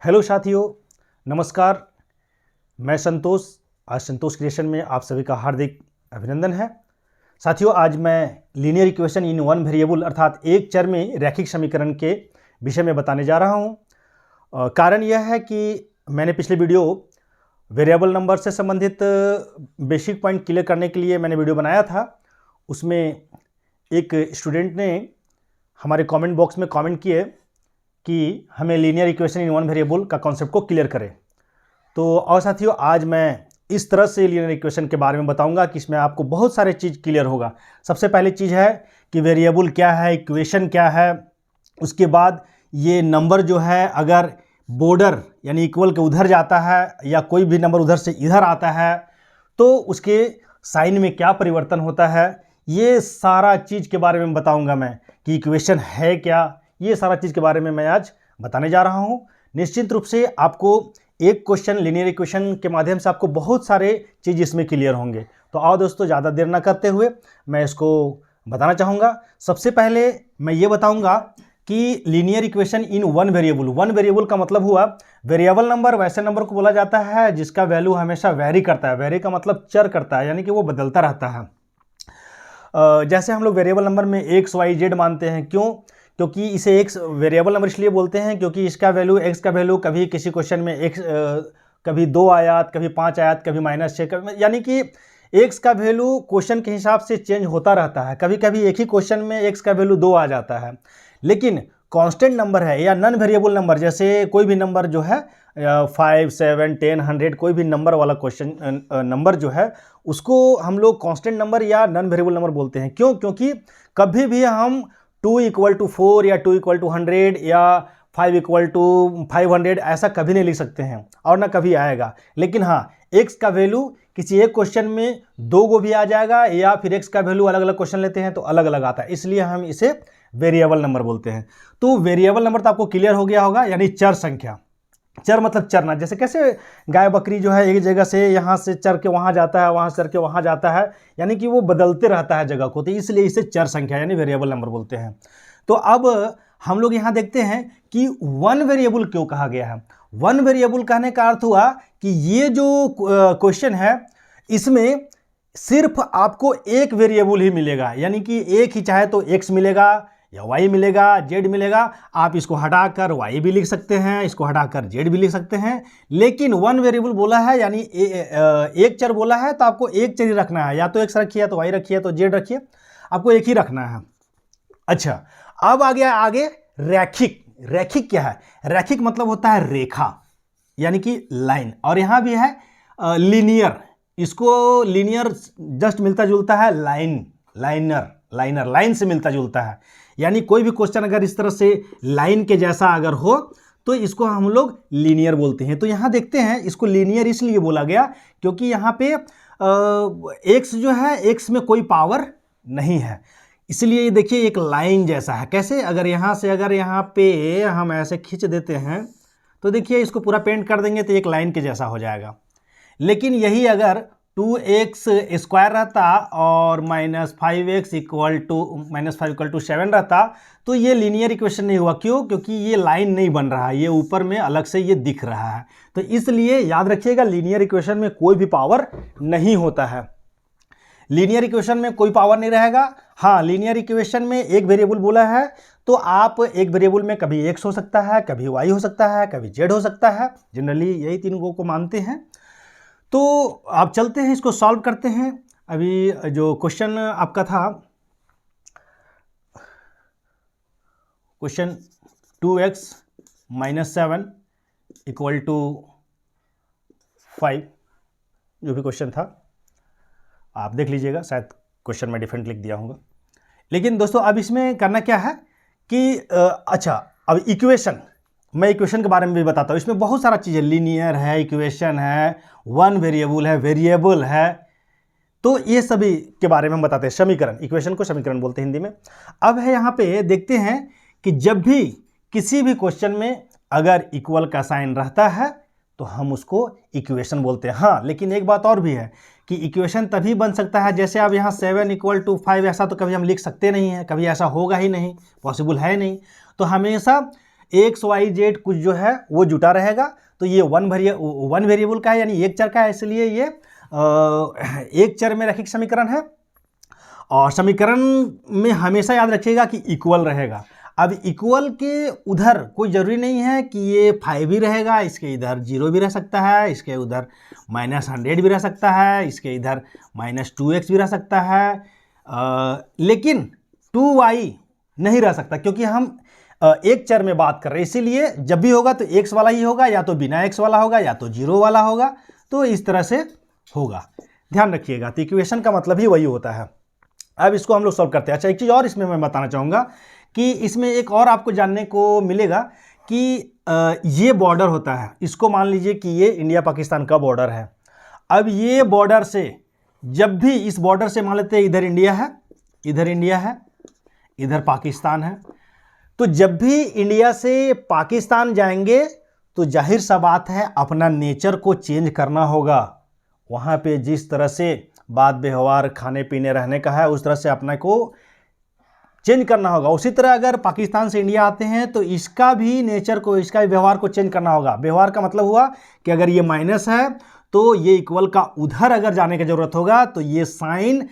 Hello साथियों, नमस्कार। मैं संतोष। आज संतोष क्रिएशन में आप सभी का हार्दिक अभिनंदन है। साथियों, आज मैं linear equation in one variable अर्थात एक चर में रैखिक समीकरण के विषय में बताने जा रहा हूं। कारण यह है कि मैंने पिछले वीडियो वेरिएबल नंबर से संबंधित बेसिक पॉइंट क्लियर करने के लिए मैंने वीडियो बनाया था। उसमें एक स्टूडेंट ने हमारे कमेंट बॉक्स में कमेंट किए कि हमें linear equation in one variable का कॉन्सेप्ट को क्लियर करें। तो और साथियों, आज मैं इस तरह से लीनियर इक्वेशन के बारे में बताऊंगा कि इसमें आपको बहुत सारे चीज़ क्लियर होगा। सबसे पहली चीज़ है कि वेरिएबल क्या है, इक्वेशन क्या है। उसके बाद ये नंबर जो है अगर बॉर्डर यानी इक्वल के उधर जाता है या कोई भी नंबर उधर से इधर आता है तो उसके साइन में क्या परिवर्तन होता है, ये सारा चीज़ के बारे में बताऊंगा मैं कि इक्वेशन है क्या। ये सारा चीज़ के बारे में मैं आज बताने जा रहा हूँ। निश्चित रूप से आपको एक क्वेश्चन लीनियर इक्वेशन के माध्यम से आपको बहुत सारे चीज़ इसमें क्लियर होंगे। तो आओ दोस्तों, ज़्यादा देर ना करते हुए मैं इसको बताना चाहूँगा। सबसे पहले मैं ये बताऊँगा कि linear equation in one variable का मतलब हुआ वेरिएबल नंबर। वैसे नंबर को बोला जाता है जिसका वैल्यू हमेशा वेरी करता है। वेरी का मतलब चर करता है, यानी कि वो बदलता रहता है। जैसे हम लोग वेरिएबल नंबर में एक्स वाई जेड मानते हैं। क्यों? क्योंकि इसे एक्स वेरिएबल नंबर इसलिए बोलते हैं क्योंकि इसका वैल्यू एक्स का वैल्यू कभी किसी क्वेश्चन में एक्स कभी 2 आयात, कभी 5 आयात, कभी -6, यानी कि एक्स का वैल्यू क्वेश्चन के हिसाब से चेंज होता रहता है। कभी कभी एक ही क्वेश्चन में एक्स का वैल्यू 2 आ जाता है। लेकिन कांस्टेंट नंबर है या नॉन वेरिएबल नंबर, जैसे कोई भी नंबर जो है 5, 7, 10, 100 कोई भी नंबर वाला क्वेश्चन नंबर जो है उसको हम लोग कांस्टेंट नंबर या नॉन वेरिएबल नंबर बोलते हैं। क्यों? क्योंकि कभी भी हम 2 = 4 या 2 = 100 या 5 = 500 ऐसा कभी नहीं लिख सकते हैं और ना कभी आएगा। लेकिन हाँ, एक्स का वैल्यू किसी एक क्वेश्चन में 2 गो भी आ जाएगा या फिर एक्स का वैल्यू अलग अलग क्वेश्चन लेते हैं तो अलग अलग आता है, इसलिए हम इसे वेरिएबल नंबर बोलते हैं। तो वेरिएबल नंबर तो आपको क्लियर हो गया होगा, यानी चर संख्या। चर मतलब चरना। जैसे कैसे गाय बकरी जो है एक जगह से यहाँ से चर के वहाँ जाता है, वहाँ से चर के वहाँ जाता है, यानी कि वो बदलते रहता है जगह को, तो इसलिए इसे चर संख्या यानी वेरिएबल नंबर बोलते हैं। तो अब हम लोग यहाँ देखते हैं कि वन वेरिएबल क्यों कहा गया है। वन वेरिएबल कहने का अर्थ हुआ कि ये जो क्वेश्चन है इसमें सिर्फ आपको एक वेरिएबल ही मिलेगा, यानी कि एक ही, चाहे तो एक्स मिलेगा या y मिलेगा, z मिलेगा। आप इसको हटाकर y भी लिख सकते हैं, इसको हटाकर z भी लिख सकते हैं। लेकिन वन वेरिएबल बोला है यानी एक चर बोला है तो आपको एक चर ही रखना है, या तो x रखिए तो y रखिए तो z रखिए, आपको एक ही रखना है। अच्छा, अब आ गया आगे रैखिक। रैखिक क्या है? रैखिक मतलब होता है रेखा यानी कि लाइन, और यहां भी है लीनियर। इसको लीनियर जस्ट मिलता जुलता है लाइन से मिलता जुलता है। यानी कोई भी क्वेश्चन अगर इस तरह से लाइन के जैसा अगर हो तो इसको हम लोग लीनियर बोलते हैं। तो यहां देखते हैं, इसको लीनियर इसलिए बोला गया क्योंकि यहां पे एक्स जो है, एक्स में कोई पावर नहीं है, इसलिए ये देखिए एक लाइन जैसा है। कैसे? अगर यहाँ से अगर यहाँ पे हम ऐसे खींच देते हैं तो देखिए इसको पूरा पेंट कर देंगे तो एक लाइन के जैसा हो जाएगा। लेकिन यही अगर 2x स्क्वायर रहता और -5x = 7 रहता तो ये लीनियर इक्वेशन नहीं हुआ। क्यों? क्योंकि ये लाइन नहीं बन रहा है, ये ऊपर में अलग से ये दिख रहा है। तो इसलिए याद रखिएगा, लीनियर इक्वेशन में कोई भी पावर नहीं होता है। लीनियर इक्वेशन में कोई पावर नहीं रहेगा। हाँ, लीनियर इक्वेशन में एक वेरिएबल बोला है तो आप एक वेरिएबल में कभी x हो सकता है, कभी y हो सकता है, कभी z हो सकता है। जनरली यही 3 को मानते हैं। तो आप चलते हैं, इसको सॉल्व करते हैं। अभी जो क्वेश्चन आपका था, क्वेश्चन 2x - 7 = 5, जो भी क्वेश्चन था आप देख लीजिएगा, शायद क्वेश्चन में डिफरेंट लिख दिया होगा। लेकिन दोस्तों अब इसमें करना क्या है कि अच्छा, अब इक्वेशन, मैं इक्वेशन के बारे में भी बताता हूँ। इसमें बहुत सारा चीज़ है, लीनियर है, इक्वेशन है, वन वेरिएबल है, वेरिएबल है, तो ये सभी के बारे में हम बताते हैं। समीकरण, इक्वेशन को समीकरण बोलते हैं हिंदी में। अब है यहाँ पे देखते हैं कि जब भी किसी भी क्वेश्चन में अगर इक्वल का साइन रहता है तो हम उसको इक्वेशन बोलते हैं। हाँ, लेकिन एक बात और भी है कि इक्वेशन तभी बन सकता है, जैसे अब यहाँ 7 = 5 ऐसा तो कभी हम लिख सकते नहीं हैं, कभी ऐसा होगा ही नहीं, पॉसिबल है नहीं। तो हमेशा एक्स वाई जेड कुछ जो है वो जुटा रहेगा। तो ये वन वेरिएबल का है, यानी एक चर का है, इसलिए ये एक चर में रैखिक समीकरण है। और समीकरण में हमेशा याद रखिएगा कि इक्वल रहेगा। अब इक्वल के उधर कोई ज़रूरी नहीं है कि ये 5 ही रहेगा, इसके इधर 0 भी रह सकता है, इसके उधर -100 भी रह सकता है, इसके इधर -2x भी रह सकता है, लेकिन 2y नहीं रह सकता, क्योंकि हम एक चर में बात कर रहे हैं। इसीलिए जब भी होगा तो x वाला ही होगा, या तो बिना x वाला होगा, या तो 0 वाला होगा। तो इस तरह से होगा, ध्यान रखिएगा। तो इक्वेशन का मतलब ही वही होता है। अब इसको हम लोग सॉल्व करते हैं। अच्छा, एक चीज़ और इसमें मैं बताना चाहूँगा कि इसमें एक और आपको जानने को मिलेगा कि ये बॉर्डर होता है, इसको मान लीजिए कि ये इंडिया पाकिस्तान का बॉर्डर है। अब ये बॉर्डर से जब भी इस बॉर्डर से मान लेते हैं इधर इंडिया है, इधर इंडिया है, इधर पाकिस्तान है, तो जब भी इंडिया से पाकिस्तान जाएंगे तो जाहिर सा बात है अपना नेचर को चेंज करना होगा। वहाँ पे जिस तरह से बात व्यवहार खाने पीने रहने का है उस तरह से अपने को चेंज करना होगा। उसी तरह अगर पाकिस्तान से इंडिया आते हैं तो इसका भी नेचर को, इसका भी व्यवहार को चेंज करना होगा। व्यवहार का मतलब हुआ कि अगर ये माइनस है तो ये इक्वल का उधर अगर जाने की जरूरत होगा तो ये साइन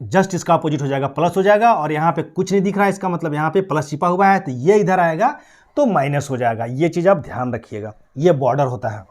जस्ट इसका अपोजिट हो जाएगा, प्लस हो जाएगा। और यहाँ पे कुछ नहीं दिख रहा है, इसका मतलब यहाँ पे प्लस छिपा हुआ है, तो ये इधर आएगा तो माइनस हो जाएगा। ये चीज़ आप ध्यान रखिएगा, ये बॉर्डर होता है।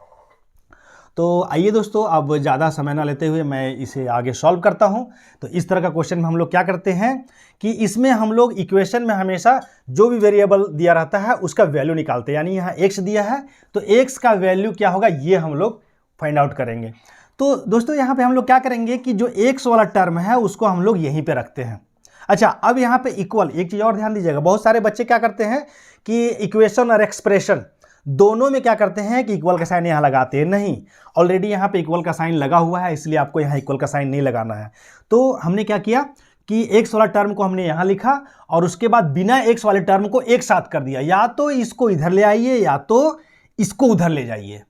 तो आइए दोस्तों, अब ज़्यादा समय ना लेते हुए मैं इसे आगे सॉल्व करता हूँ। तो इस तरह का क्वेश्चन में हम लोग क्या करते हैं कि इसमें हम लोग इक्वेशन में हमेशा जो भी वेरिएबल दिया रहता है उसका वैल्यू निकालते हैं। यानी यहाँ x दिया है तो x का वैल्यू क्या होगा ये हम लोग फाइंड आउट करेंगे। तो दोस्तों यहाँ पे हम लोग क्या करेंगे कि जो x वाला टर्म है उसको हम लोग यहीं पे रखते हैं। अच्छा, अब यहाँ पे इक्वल, एक चीज़ और ध्यान दीजिएगा, बहुत सारे बच्चे क्या करते हैं कि इक्वेशन और एक्सप्रेशन दोनों में क्या करते हैं कि इक्वल का साइन यहाँ लगाते हैं। नहीं, ऑलरेडी यहाँ पे इक्वल का साइन लगा हुआ है, इसलिए आपको यहाँ इक्वल का साइन नहीं लगाना है। तो हमने क्या किया कि x वाला टर्म को हमने यहाँ लिखा और उसके बाद बिना x वाले टर्म को एक साथ कर दिया। या तो इसको इधर ले आइए या तो इसको उधर ले जाइए,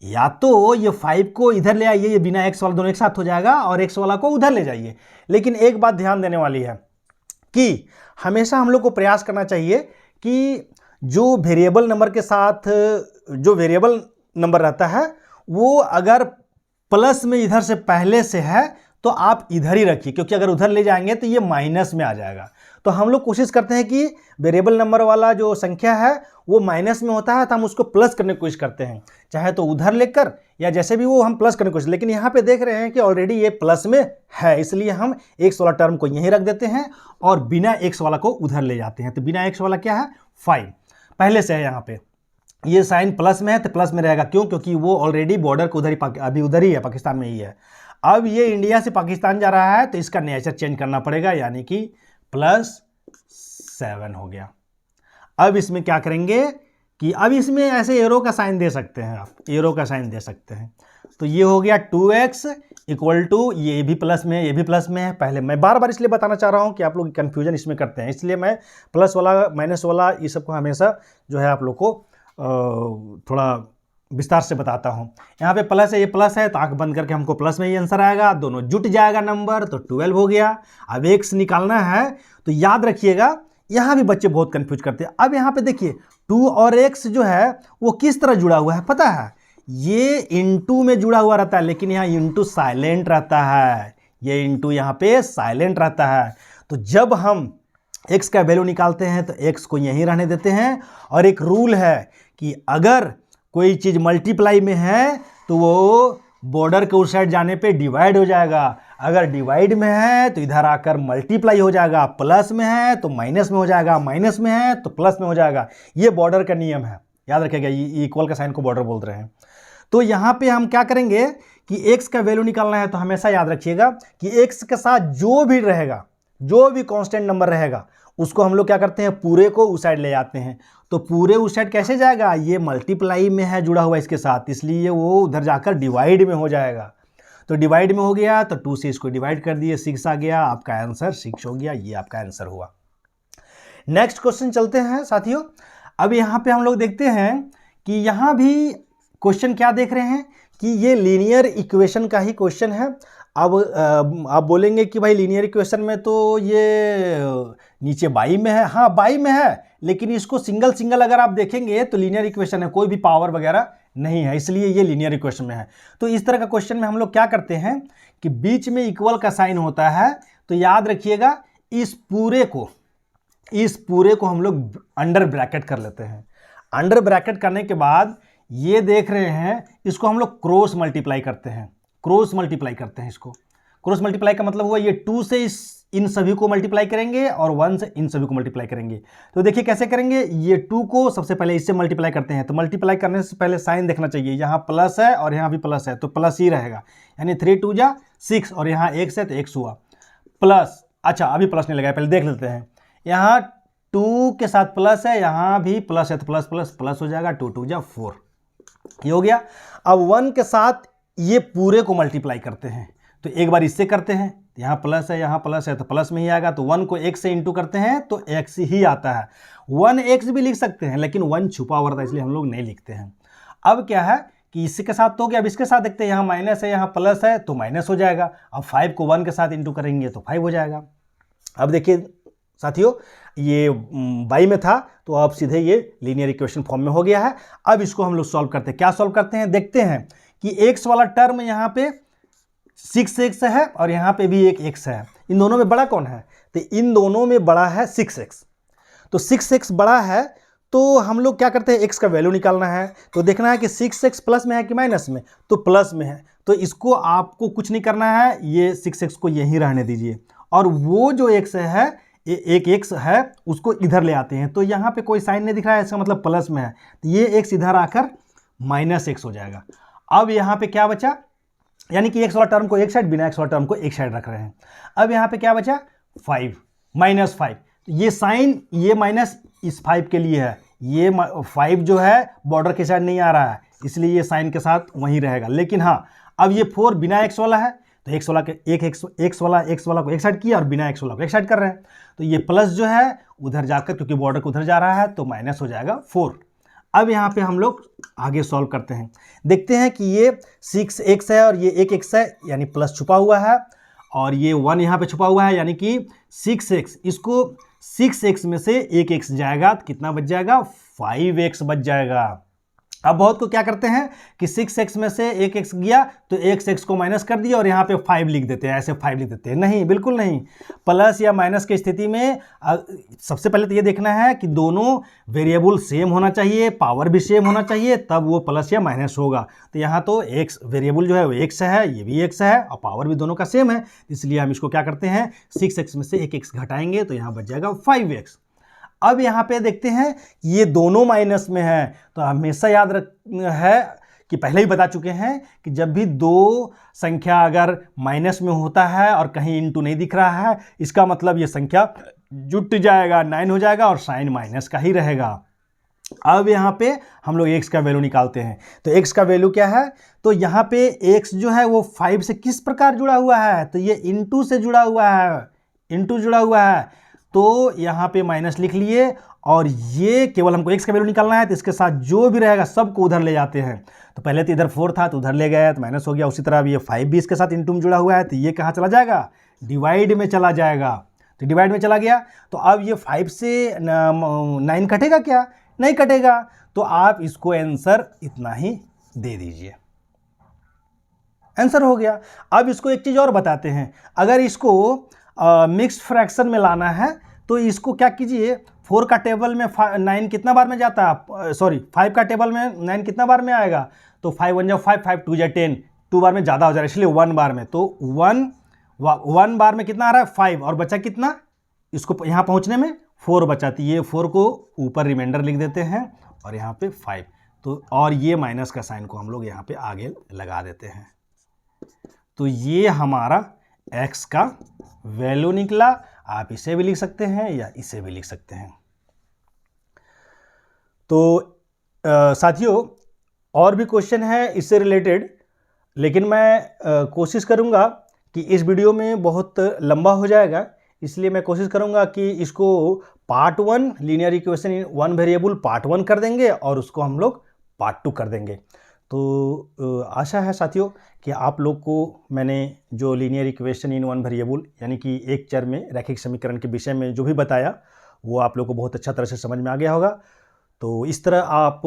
या तो ये 5 को इधर ले आइए, ये बिना x वाला दोनों एक साथ हो जाएगा, और x वाला को उधर ले जाइए। लेकिन एक बात ध्यान देने वाली है कि हमेशा हम लोग को प्रयास करना चाहिए कि जो वेरिएबल नंबर के साथ जो वेरिएबल नंबर रहता है वो अगर प्लस में इधर से पहले से है तो आप इधर ही रखिए, क्योंकि अगर उधर ले जाएंगे तो ये माइनस में आ जाएगा। तो हम लोग कोशिश करते हैं कि वेरिएबल नंबर वाला जो संख्या है वो माइनस में होता है तो हम उसको प्लस करने की कोशिश करते हैं, चाहे तो उधर लेकर या जैसे भी वो हम प्लस करने की कोशिश। लेकिन यहाँ पे देख रहे हैं कि ऑलरेडी ये प्लस में है, इसलिए हम एक्स वाला टर्म को यहीं रख देते हैं और बिना एक्स वाला को उधर ले जाते हैं। तो बिना एक्स वाला क्या है 5 पहले से है, यहाँ पे ये साइन प्लस में है तो प्लस में रहेगा। क्यों? क्योंकि वो ऑलरेडी बॉर्डर को उधर ही अभी उधर ही है, पाकिस्तान में ही है। अब ये इंडिया से पाकिस्तान जा रहा है तो इसका नेचर चेंज करना पड़ेगा, यानी कि +7 हो गया। अब इसमें क्या करेंगे कि अब इसमें ऐसे एरो का साइन दे सकते हैं, आप एरो का साइन दे सकते हैं। तो ये हो गया 2x इक्वल टू, ये भी प्लस में ये भी प्लस में है। पहले मैं बार बार इसलिए बताना चाह रहा हूँ कि आप लोग कन्फ्यूजन इसमें करते हैं, इसलिए मैं प्लस वाला माइनस वाला ये सब को हमेशा जो है आप लोग को थोड़ा विस्तार से बताता हूँ। यहाँ पे प्लस है, ये प्लस है तो आंख बंद करके हमको प्लस में ही आंसर आएगा, दोनों जुट जाएगा नंबर, तो 12 हो गया। अब x निकालना है तो याद रखिएगा, यहाँ भी बच्चे बहुत कंफ्यूज करते हैं। अब यहाँ पे देखिए 2 और x जो है वो किस तरह जुड़ा हुआ है पता है, ये इनटू में जुड़ा हुआ रहता है, लेकिन यहाँ इनटू साइलेंट रहता है, ये इनटू यहाँ पे साइलेंट रहता है। तो जब हम x का वैल्यू निकालते हैं तो x को यहीं रहने देते हैं। और एक रूल है कि अगर कोई चीज़ मल्टीप्लाई में है तो वो बॉर्डर के उस साइड जाने पे डिवाइड हो जाएगा, अगर डिवाइड में है तो इधर आकर मल्टीप्लाई हो जाएगा, प्लस में है तो माइनस में हो जाएगा, माइनस में है तो प्लस में हो जाएगा। ये बॉर्डर का नियम है, याद रखिएगा, ये इक्वल का साइन को बॉर्डर बोल रहे हैं। तो यहाँ पे हम क्या करेंगे कि x का वैल्यू निकालना है तो हमेशा याद रखिएगा कि x के साथ जो भी रहेगा, जो भी कांस्टेंट नंबर रहेगा उसको हम लोग क्या करते हैं, पूरे को उस साइड ले जाते हैं। तो पूरे उस साइड कैसे जाएगा, ये मल्टीप्लाई में है जुड़ा हुआ इसके साथ, इसलिए वो उधर जाकर डिवाइड में हो जाएगा। तो डिवाइड में हो गया तो 2 से इसको डिवाइड कर दिए, 6 आ गया, आपका आंसर 6 हो गया, ये आपका आंसर हुआ। नेक्स्ट क्वेश्चन चलते हैं साथियों। अब यहाँ पे हम लोग देखते हैं कि यहाँ भी क्वेश्चन क्या देख रहे हैं कि ये लीनियर इक्वेशन का ही क्वेश्चन है। अब आप बोलेंगे कि भाई लीनियर इक्वेशन में तो ये नीचे बाई में है। हाँ बाई में है, लेकिन इसको सिंगल सिंगल अगर आप देखेंगे तो लीनियर इक्वेशन है, कोई भी पावर वगैरह नहीं है, इसलिए ये लीनियर इक्वेशन में है। तो इस तरह का क्वेश्चन में हम लोग क्या करते हैं कि बीच में इक्वल का साइन होता है, तो याद रखिएगा इस पूरे को हम लोग अंडर ब्रैकेट कर लेते हैं। अंडर ब्रैकेट करने के बाद ये देख रहे हैं, इसको हम लोग क्रॉस मल्टीप्लाई करते हैं। इसको क्रॉस मल्टीप्लाई का मतलब हुआ ये 2 से इन सभी को मल्टीप्लाई करेंगे और 1 से इन सभी को मल्टीप्लाई करेंगे। तो देखिए कैसे करेंगे, ये 2 को सबसे पहले इससे मल्टीप्लाई करते हैं। तो मल्टीप्लाई करने से पहले साइन देखना चाहिए, यहाँ प्लस है और यहाँ भी प्लस है, तो प्लस ही रहेगा, यानी 3 2 जा 6 और यहाँ x है तो x हुआ प्लस। अच्छा अभी प्लस नहीं लगाया, पहले देख लेते हैं। यहाँ 2 के साथ प्लस है, यहाँ भी प्लस है तो प्लस प्लस प्लस हो जाएगा, 2 2 जा 4, ये हो गया। अब 1 के साथ ये पूरे को मल्टीप्लाई करते हैं, तो एक बार इससे करते हैं, यहाँ प्लस है तो प्लस में ही आएगा। तो 1 को x से इंटू करते हैं तो x ही आता है। 1x भी लिख सकते हैं, लेकिन 1 छुपा हुआ था इसलिए हम लोग नहीं लिखते हैं। अब क्या है कि इसके साथ तो हो गया, अब इसके साथ देखते हैं, यहाँ माइनस है यहाँ प्लस है तो माइनस हो जाएगा। अब 5 को 1 के साथ इंटू करेंगे तो 5 हो जाएगा। अब देखिए साथियों, ये बाई में था तो अब सीधे ये लीनियर इक्वेशन फॉर्म में हो गया है। अब इसको हम लोग सॉल्व करते हैं। क्या सॉल्व करते हैं, देखते हैं कि x वाला टर्म यहाँ पे 6x है और यहाँ पे भी एक x है। इन दोनों में बड़ा कौन है, तो इन दोनों में बड़ा है 6x। तो 6x बड़ा है तो हम लोग क्या करते हैं, x का वैल्यू निकालना है। तो देखना है कि 6x प्लस में है कि माइनस में, तो प्लस में है। तो इसको आपको कुछ नहीं करना है, ये 6x को यहीं रहने दीजिए और वो जो x है, एक x है, उसको इधर ले आते हैं। तो यहाँ पे कोई साइन नहीं दिख रहा है, इसका मतलब प्लस में है, तो ये x इधर आकर माइनस x हो जाएगा। अब यहाँ पे क्या बचा, यानी कि x वाला टर्म को एक साइड, बिना x वाला टर्म को एक साइड रख रहे हैं। अब यहाँ पे क्या बचा, 5 माइनस 5। ये साइन ये माइनस इस 5 के लिए है, ये 5 जो है बॉर्डर के साइड नहीं आ रहा है, इसलिए ये साइन के साथ वहीं रहेगा। लेकिन हाँ, अब ये 4 बिना x वाला है, तो x वाला के x वाला को एक साइड किया और बिना x वाला को एक साइड कर रहे हैं। तो ये प्लस जो है उधर जाकर, क्योंकि बॉर्डर को उधर जा रहा है, तो माइनस हो जाएगा 4। अब यहाँ पे हम लोग आगे सॉल्व करते हैं। देखते हैं कि ये 6x है और ये एक x है, यानी प्लस छुपा हुआ है, और ये 1 यहाँ पे छुपा हुआ है, यानी कि 6x। इसको 6x में से एक x जाएगा तो कितना बच जाएगा, 5x बच जाएगा। अब बहुत को क्या करते हैं कि 6x में से एक x गया तो x को माइनस कर दिया और यहाँ पे 5 लिख देते हैं, ऐसे 5 लिख देते हैं। नहीं, बिल्कुल नहीं। प्लस या माइनस की स्थिति में सबसे पहले तो ये देखना है कि दोनों वेरिएबल सेम होना चाहिए, पावर भी सेम होना चाहिए, तब वो प्लस या माइनस होगा। तो यहाँ तो x वेरिएबल जो है वो x है, ये भी x है और पावर भी दोनों का सेम है, इसलिए हम इसको क्या करते हैं, 6x में से एक x घटाएंगे तो यहाँ बच जाएगा 5x। अब यहाँ पे देखते हैं ये दोनों माइनस में है, तो हमेशा याद रख है कि पहले ही बता चुके हैं कि जब भी दो संख्या अगर माइनस में होता है और कहीं इंटू नहीं दिख रहा है, इसका मतलब ये संख्या जुट जाएगा, 9 हो जाएगा और साइन माइनस का ही रहेगा। अब यहाँ पे हम लोग x का वैल्यू निकालते हैं। तो x का वैल्यू क्या है, तो यहाँ पे x जो है वो 5 से किस प्रकार जुड़ा हुआ है, तो ये इंटू से जुड़ा हुआ है, इंटू जुड़ा हुआ है। तो यहाँ पे माइनस लिख लिए और ये केवल हमको x का वैल्यू निकालना है, तो इसके साथ जो भी रहेगा सबको उधर ले जाते हैं। तो पहले तो इधर 4 था तो उधर ले गए तो माइनस हो गया। उसी तरह अब ये 5 भी इसके साथ इंटू में जुड़ा हुआ है, तो ये कहाँ चला जाएगा, डिवाइड में चला जाएगा। तो डिवाइड में चला गया, तो अब ये 5 से 9 कटेगा क्या, नहीं कटेगा। तो आप इसको आंसर इतना ही दे दीजिए, आंसर हो गया। अब इसको एक चीज़ और बताते हैं, अगर इसको मिक्स्ड फ्रैक्शन में लाना है तो इसको क्या कीजिए, 4 का टेबल में 9 कितना बार में जाता है, सॉरी 5 का टेबल में 9 कितना बार में आएगा, तो 5 1 जा 5, 5 2 जा 10, 2 बार में ज़्यादा हो जा रहा है इसलिए 1 बार में। तो 1 बार में कितना आ रहा है, 5, और बचा कितना, इसको यहाँ पहुँचने में 4 बचा, तो ये 4 को ऊपर रिमाइंडर लिख देते हैं और यहाँ पे 5, तो और ये माइनस का साइन को हम लोग यहाँ पे आगे लगा देते हैं। तो ये हमारा x का वैल्यू निकला। आप इसे भी लिख सकते हैं या इसे भी लिख सकते हैं। तो साथियों और भी क्वेश्चन है इससे रिलेटेड, लेकिन मैं कोशिश करूंगा कि इस वीडियो में बहुत लंबा हो जाएगा, इसलिए मैं कोशिश करूंगा कि इसको part 1 linear equation in 1 variable part 1 कर देंगे और उसको हम लोग पार्ट 2 कर देंगे। तो आशा है साथियों कि आप लोग को मैंने जो linear equation in one variable यानी कि एक चर में रैखिक समीकरण के विषय में जो भी बताया वो आप लोग को बहुत अच्छा तरह से समझ में आ गया होगा। तो इस तरह आप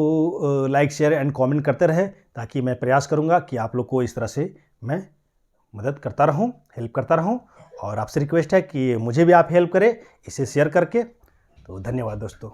लाइक शेयर एंड कमेंट करते रहे ताकि मैं प्रयास करूंगा कि आप लोग को इस तरह से मैं मदद करता रहूं, हेल्प करता रहूं। और आपसे रिक्वेस्ट है कि मुझे भी आप हेल्प करें इसे शेयर करके। तो धन्यवाद दोस्तों।